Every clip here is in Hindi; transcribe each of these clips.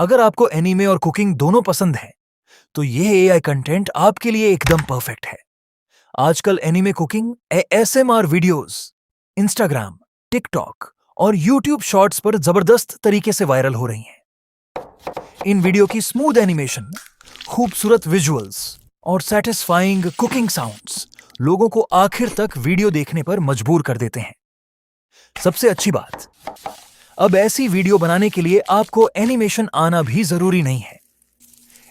अगर आपको एनीमे और कुकिंग दोनों पसंद है तो ये एआई कंटेंट आपके लिए एकदम परफेक्ट है। आजकल anime cooking ASMR videos Instagram, TikTok और यूट्यूब शॉर्ट्स पर जबरदस्त तरीके से वायरल हो रही हैं। इन वीडियो की स्मूथ एनिमेशन, खूबसूरत विजुअल्स और सैटिस्फाइंग कुकिंग साउंड्स लोगों को आखिर तक वीडियो देखने पर मजबूर कर देते हैं। सबसे अच्छी बात, अब ऐसी वीडियो बनाने के लिए आपको एनिमेशन आना भी जरूरी नहीं है।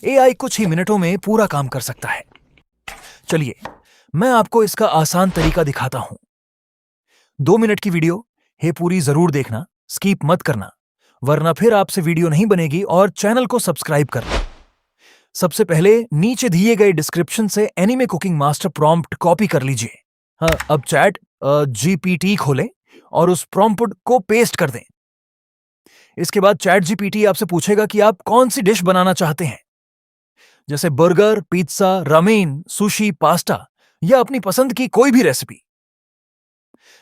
एआई कुछ ही मिनटों में पूरा काम कर सकता है। चलिए, मैं आपको इसका आसान तरीका दिखाता हूं। 2 मिनट की वीडियो है, पूरी जरूर देखना, स्किप मत करना, वरना फिर आपसे वीडियो नहीं बनेगी। और चैनल को सब्सक्राइब करना। सबसे पहले नीचे दिए गए डिस्क्रिप्शन से anime cooking master prompt copy कर लीजिए। हाँ, अब चैट जीपीटी खोलें और उस प्रॉम्प्ट को पेस्ट कर दें। इसके बाद चैट जीपीटी आपसे पूछेगा कि आप कौन सी डिश बनाना चाहते हैं, जैसे burger, pizza, ramen, sushi, pasta या अपनी पसंद की कोई भी रेसिपी।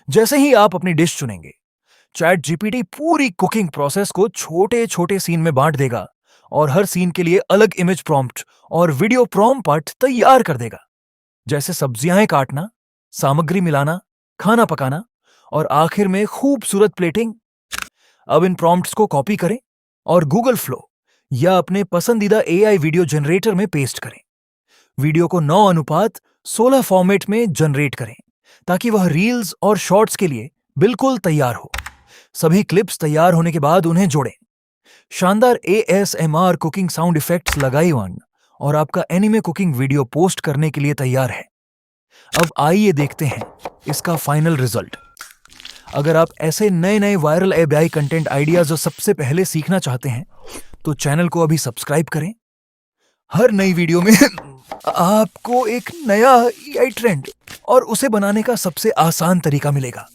जैसे ही आप अपनी डिश चुनेंगे, चैट जीपीटी पूरी कुकिंग प्रोसेस को छोटे छोटे सीन में बांट देगा और हर सीन के लिए अलग इमेज प्रॉम्प्ट और वीडियो प्रॉम्प्ट तैयार कर देगा, जैसे सब्जियां काटना, सामग्री मिलाना, खाना पकाना और आखिर में खूबसूरत प्लेटिंग। अब इन प्रॉम्प्ट्स को कॉपी करें और गूगल फ्लो या अपने पसंदीदा एआई वीडियो जनरेटर में पेस्ट करें। वीडियो को 9:16 फॉर्मेट में जनरेट करें ताकि वह रील्स और शॉर्ट्स के लिए बिल्कुल तैयार हो। सभी क्लिप्स तैयार होने के बाद उन्हें जोड़ें। शानदार एएसएमआर कुकिंग साउंड इफेक्ट्स लगाई और आपका एनीमे कुकिंग वीडियो पोस्ट करने के लिए तैयार है। अब आइए देखते हैं इसका फाइनल रिजल्ट। अगर आप ऐसे नए नए वायरल एआई कंटेंट आइडियाज जो सबसे पहले सीखना चाहते हैं तो चैनल को अभी सब्सक्राइब करें। हर नई वीडियो में आपको एक नया एआई ट्रेंड और उसे बनाने का सबसे आसान तरीका मिलेगा।